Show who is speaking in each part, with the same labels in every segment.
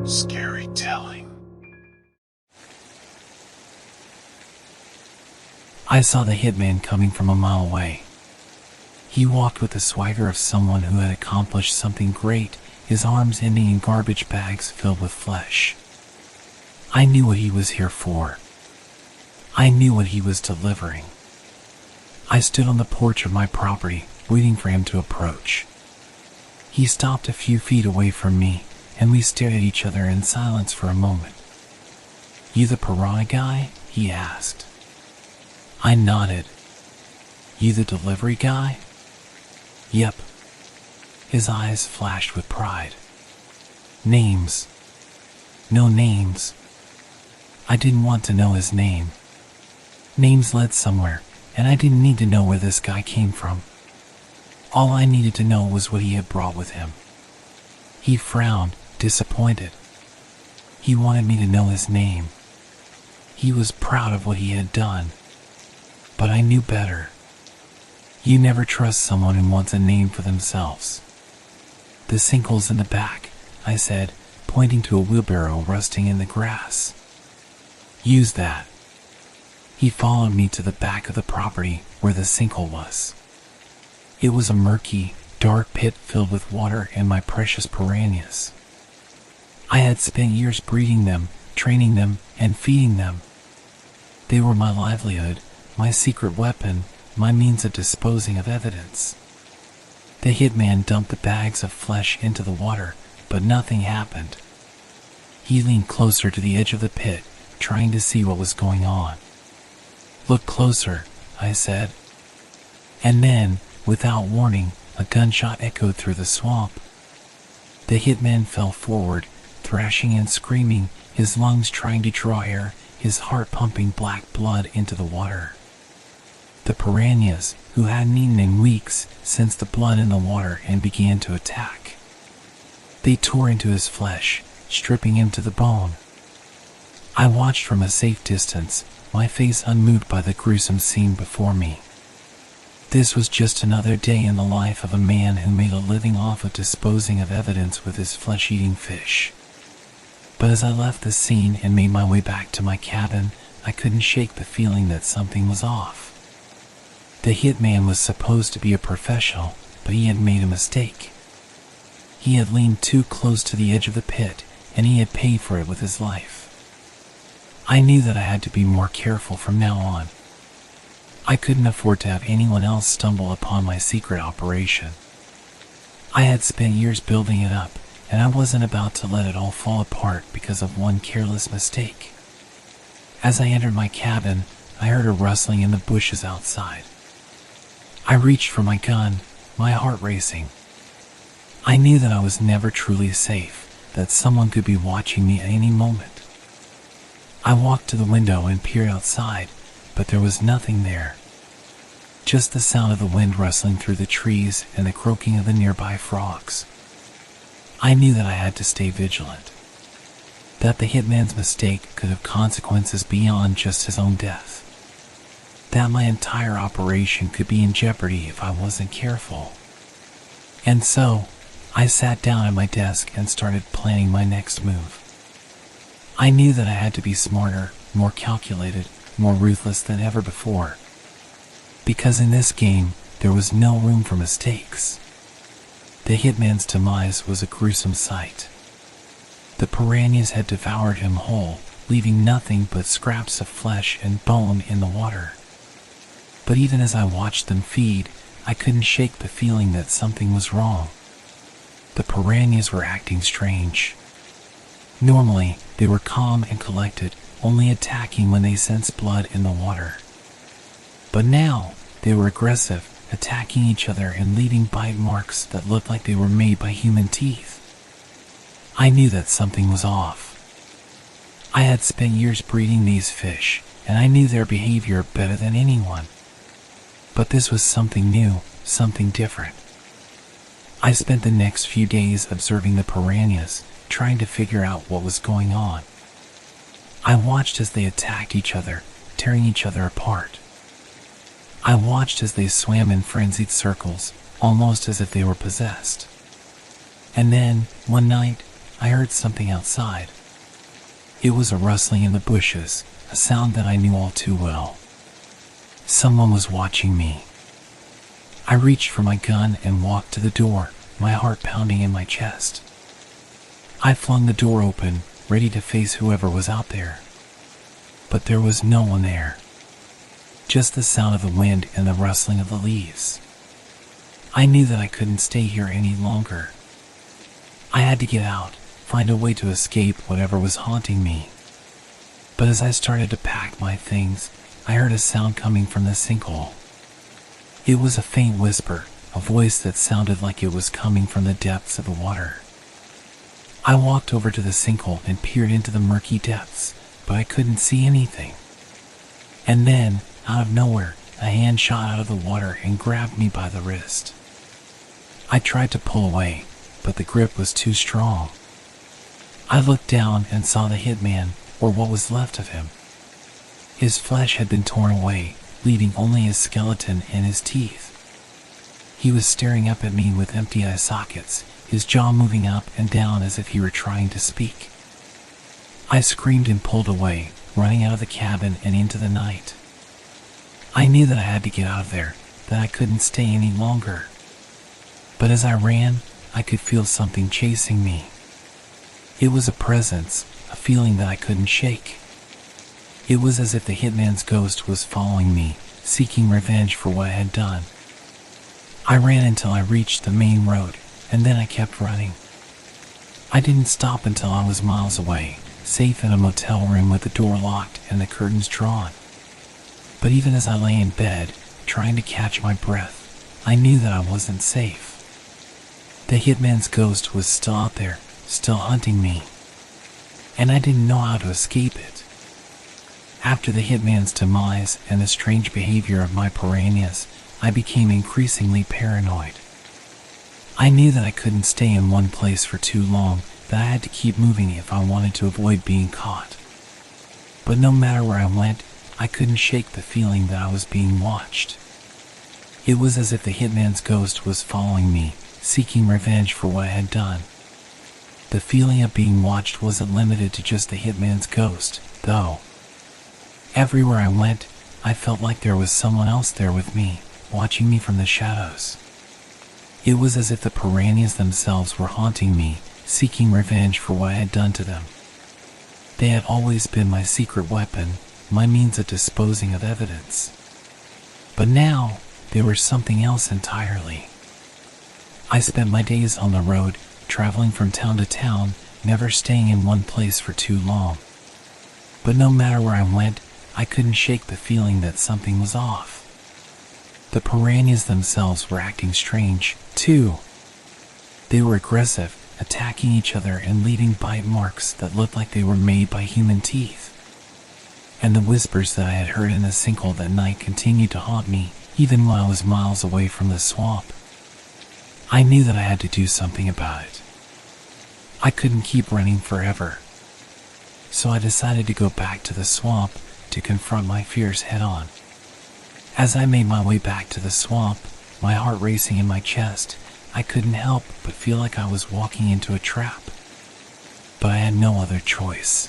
Speaker 1: Scary telling.
Speaker 2: I saw the hitman coming from a mile away. He walked with the swagger of someone who had accomplished something great, his arms ending in garbage bags filled with flesh. I knew what he was here for. I knew what he was delivering. I stood on the porch of my property, waiting for him to approach. He stopped a few feet away from me, and we stared at each other in silence for a moment. "You the piranha guy?" he asked. I nodded. "You the delivery guy?" "Yep." His eyes flashed with pride. "Names?" "No names." I didn't want to know his name. Names led somewhere, and I didn't need to know where this guy came from. All I needed to know was what he had brought with him. He frowned, disappointed. He wanted me to know his name. He was proud of what he had done. But I knew better. You never trust someone who wants a name for themselves. "The sinkhole's in the back," I said, pointing to a wheelbarrow rusting in the grass. "Use that." He followed me to the back of the property where the sinkhole was. It was a murky, dark pit filled with water and my precious piranhas. I had spent years breeding them, training them, and feeding them. They were my livelihood, my secret weapon, my means of disposing of evidence. The hitman dumped the bags of flesh into the water, but nothing happened. He leaned closer to the edge of the pit, trying to see what was going on. "Look closer," I said. And then, without warning, a gunshot echoed through the swamp. The hitman fell forward, thrashing and screaming, his lungs trying to draw air, his heart pumping black blood into the water. The piranhas, who hadn't eaten in weeks, sensed the blood in the water and began to attack. They tore into his flesh, stripping him to the bone. I watched from a safe distance, my face unmoved by the gruesome scene before me. This was just another day in the life of a man who made a living off of disposing of evidence with his flesh-eating fish. But as I left the scene and made my way back to my cabin, I couldn't shake the feeling that something was off. The hitman was supposed to be a professional, but he had made a mistake. He had leaned too close to the edge of the pit, and he had paid for it with his life. I knew that I had to be more careful from now on. I couldn't afford to have anyone else stumble upon my secret operation. I had spent years building it up, and I wasn't about to let it all fall apart because of one careless mistake. As I entered my cabin, I heard a rustling in the bushes outside. I reached for my gun, my heart racing. I knew that I was never truly safe, that someone could be watching me at any moment. I walked to the window and peered outside, but there was nothing there. Just the sound of the wind rustling through the trees and the croaking of the nearby frogs. I knew that I had to stay vigilant. That the hitman's mistake could have consequences beyond just his own death. That my entire operation could be in jeopardy if I wasn't careful. And so, I sat down at my desk and started planning my next move. I knew that I had to be smarter, more calculated, more ruthless than ever before. Because in this game, there was no room for mistakes. The hitman's demise was a gruesome sight. The piranhas had devoured him whole, leaving nothing but scraps of flesh and bone in the water. But even as I watched them feed, I couldn't shake the feeling that something was wrong. The piranhas were acting strange. Normally, they were calm and collected, only attacking when they sensed blood in the water. But now, they were aggressive, attacking each other and leaving bite marks that looked like they were made by human teeth. I knew that something was off. I had spent years breeding these fish, and I knew their behavior better than anyone. But this was something new, something different. I spent the next few days observing the piranhas, trying to figure out what was going on. I watched as they attacked each other, tearing each other apart. I watched as they swam in frenzied circles, almost as if they were possessed. And then, one night, I heard something outside. It was a rustling in the bushes, a sound that I knew all too well. Someone was watching me. I reached for my gun and walked to the door, my heart pounding in my chest. I flung the door open, ready to face whoever was out there. But there was no one there. Just the sound of the wind and the rustling of the leaves. I knew that I couldn't stay here any longer. I had to get out, find a way to escape whatever was haunting me. But as I started to pack my things, I heard a sound coming from the sinkhole. It was a faint whisper, a voice that sounded like it was coming from the depths of the water. I walked over to the sinkhole and peered into the murky depths, but I couldn't see anything. And then, out of nowhere, a hand shot out of the water and grabbed me by the wrist. I tried to pull away, but the grip was too strong. I looked down and saw the hitman, or what was left of him. His flesh had been torn away, leaving only his skeleton and his teeth. He was staring up at me with empty eye sockets, his jaw moving up and down as if he were trying to speak. I screamed and pulled away, running out of the cabin and into the night. I knew that I had to get out of there, that I couldn't stay any longer. But as I ran, I could feel something chasing me. It was a presence, a feeling that I couldn't shake. It was as if the hitman's ghost was following me, seeking revenge for what I had done. I ran until I reached the main road, and then I kept running. I didn't stop until I was miles away, safe in a motel room with the door locked and the curtains drawn. But even as I lay in bed, trying to catch my breath, I knew that I wasn't safe. The hitman's ghost was still out there, still hunting me. And I didn't know how to escape it. After the hitman's demise and the strange behavior of my piranhas, I became increasingly paranoid. I knew that I couldn't stay in one place for too long, that I had to keep moving if I wanted to avoid being caught. But no matter where I went, I couldn't shake the feeling that I was being watched. It was as if the hitman's ghost was following me, seeking revenge for what I had done. The feeling of being watched wasn't limited to just the hitman's ghost, though. Everywhere I went, I felt like there was someone else there with me, watching me from the shadows. It was as if the piranhas themselves were haunting me, seeking revenge for what I had done to them. They had always been my secret weapon, my means of disposing of evidence. But now, they were something else entirely. I spent my days on the road, traveling from town to town, never staying in one place for too long. But no matter where I went, I couldn't shake the feeling that something was off. The piranhas themselves were acting strange, too. They were aggressive, attacking each other and leaving bite marks that looked like they were made by human teeth. And the whispers that I had heard in the sinkhole that night continued to haunt me, even while I was miles away from the swamp. I knew that I had to do something about it. I couldn't keep running forever. So I decided to go back to the swamp to confront my fears head on. As I made my way back to the swamp, my heart racing in my chest, I couldn't help but feel like I was walking into a trap. But I had no other choice.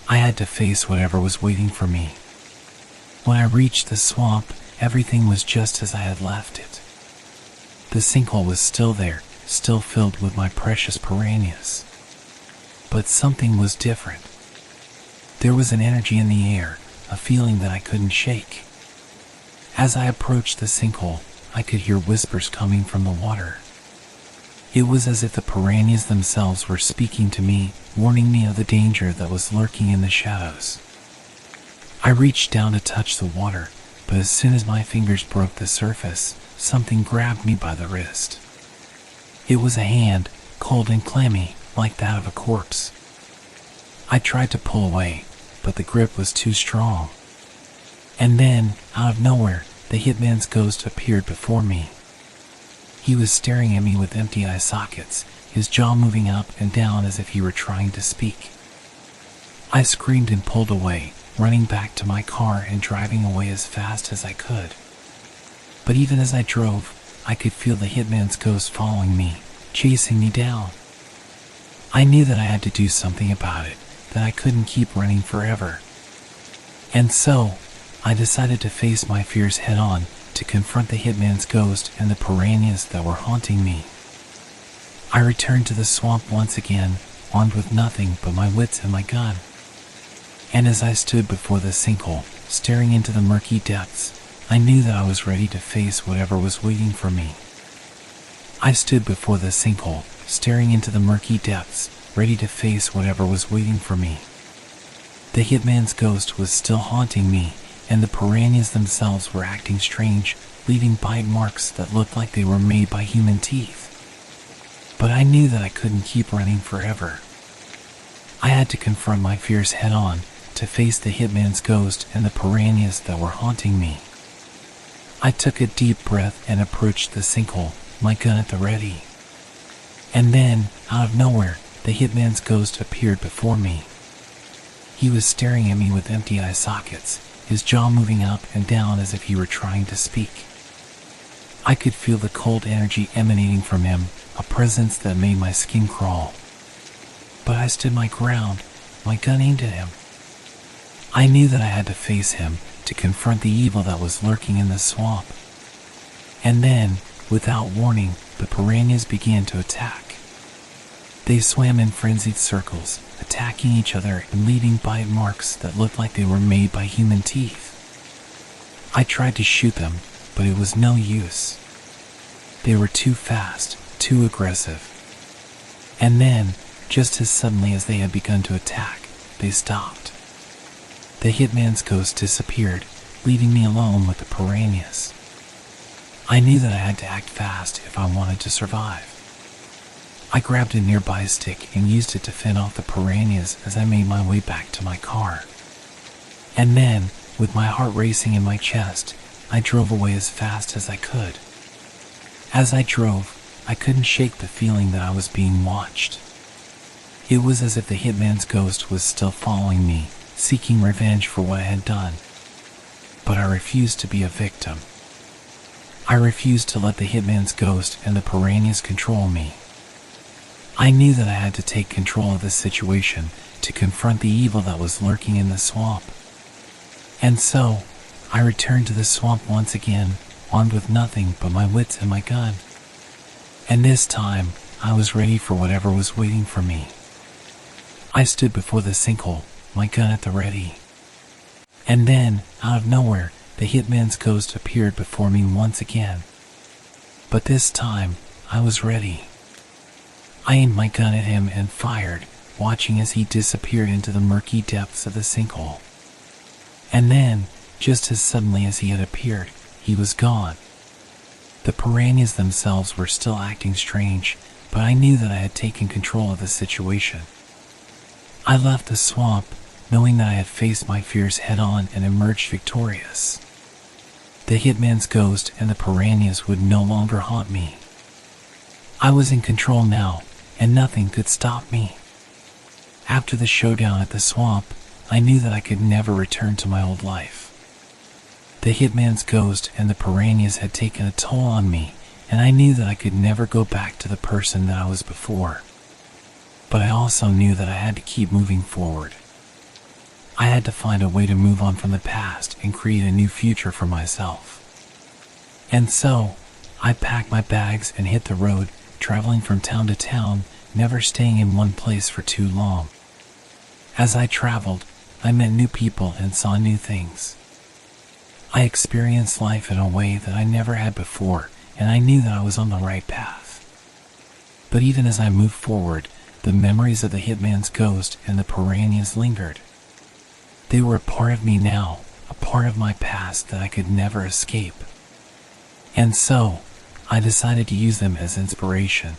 Speaker 2: I had to face whatever was waiting for me. When I reached the swamp, everything was just as I had left it. The sinkhole was still there, still filled with my precious piranhas. But something was different. There was an energy in the air, a feeling that I couldn't shake. As I approached the sinkhole, I could hear whispers coming from the water. It was as if the piranhas themselves were speaking to me, warning me of the danger that was lurking in the shadows. I reached down to touch the water, but as soon as my fingers broke the surface, something grabbed me by the wrist. It was a hand, cold and clammy, like that of a corpse. I tried to pull away, but the grip was too strong. And then, out of nowhere, the hitman's ghost appeared before me. He was staring at me with empty eye sockets, his jaw moving up and down as if he were trying to speak. I screamed and pulled away, running back to my car and driving away as fast as I could. But even as I drove, I could feel the hitman's ghost following me, chasing me down. I knew that I had to do something about it, that I couldn't keep running forever. And so, I decided to face my fears head on, to confront the hitman's ghost and the piranhas that were haunting me. I returned to the swamp once again, armed with nothing but my wits and my gun. And as I stood before the sinkhole, staring into the murky depths, I knew that I was ready to face whatever was waiting for me. I stood before the sinkhole, staring into the murky depths, ready to face whatever was waiting for me. The hitman's ghost was still haunting me, and the piranhas themselves were acting strange, leaving bite marks that looked like they were made by human teeth. But I knew that I couldn't keep running forever. I had to confront my fears head on, to face the hitman's ghost and the piranhas that were haunting me. I took a deep breath and approached the sinkhole, my gun at the ready. And then, out of nowhere, the hitman's ghost appeared before me. He was staring at me with empty eye sockets, his jaw moving up and down as if he were trying to speak. I could feel the cold energy emanating from him, a presence that made my skin crawl. But I stood my ground, my gun aimed at him. I knew that I had to face him, to confront the evil that was lurking in the swamp. And then, without warning, the piranhas began to attack. They swam in frenzied circles, attacking each other and leaving bite marks that looked like they were made by human teeth. I tried to shoot them, but it was no use. They were too fast, too aggressive. And then, just as suddenly as they had begun to attack, they stopped. The hitman's ghost disappeared, leaving me alone with the piranhas. I knew that I had to act fast if I wanted to survive. I grabbed a nearby stick and used it to fend off the piranhas as I made my way back to my car. And then, with my heart racing in my chest, I drove away as fast as I could. As I drove, I couldn't shake the feeling that I was being watched. It was as if the hitman's ghost was still following me, seeking revenge for what I had done. But I refused to be a victim. I refused to let the hitman's ghost and the piranhas control me. I knew that I had to take control of the situation to confront the evil that was lurking in the swamp. And so, I returned to the swamp once again, armed with nothing but my wits and my gun. And this time, I was ready for whatever was waiting for me. I stood before the sinkhole, my gun at the ready. And then, out of nowhere, the hitman's ghost appeared before me once again. But this time, I was ready. I aimed my gun at him and fired, watching as he disappeared into the murky depths of the sinkhole. And then, just as suddenly as he had appeared, he was gone. The piranhas themselves were still acting strange, but I knew that I had taken control of the situation. I left the swamp, knowing that I had faced my fears head on and emerged victorious. The hitman's ghost and the piranhas would no longer haunt me. I was in control now, and nothing could stop me. After the showdown at the swamp, I knew that I could never return to my old life. The hitman's ghost and the piranhas had taken a toll on me, and I knew that I could never go back to the person that I was before. But I also knew that I had to keep moving forward. I had to find a way to move on from the past and create a new future for myself. And so, I packed my bags and hit the road, traveling from town to town, never staying in one place for too long. As I traveled, I met new people and saw new things. I experienced life in a way that I never had before, and I knew that I was on the right path. But even as I moved forward, the memories of the hitman's ghost and the piranhas lingered. They were a part of me now, a part of my past that I could never escape. And so, I decided to use them as inspiration.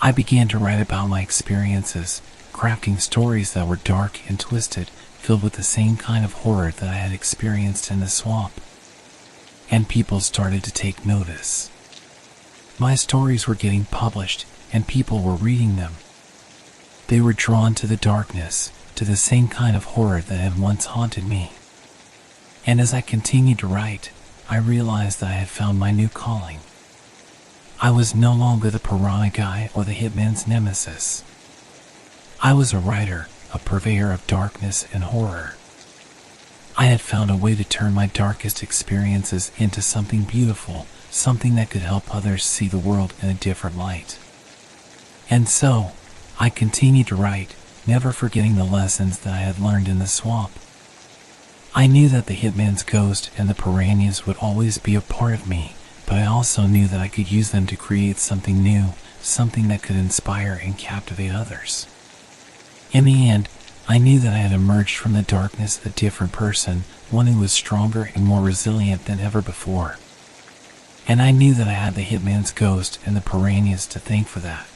Speaker 2: I began to write about my experiences, crafting stories that were dark and twisted, filled with the same kind of horror that I had experienced in the swamp. And people started to take notice. My stories were getting published, and people were reading them. They were drawn to the darkness, to the same kind of horror that had once haunted me. And as I continued to write, I realized that I had found my new calling. I was no longer the piranha guy or the hitman's nemesis. I was a writer, a purveyor of darkness and horror. I had found a way to turn my darkest experiences into something beautiful, something that could help others see the world in a different light. And so, I continued to write, never forgetting the lessons that I had learned in the swamp. I knew that the Hitman's ghost and the piranhas would always be a part of me, but I also knew that I could use them to create something new, something that could inspire and captivate others. In the end, I knew that I had emerged from the darkness a different person, one who was stronger and more resilient than ever before. And I knew that I had the Hitman's ghost and the piranhas to thank for that.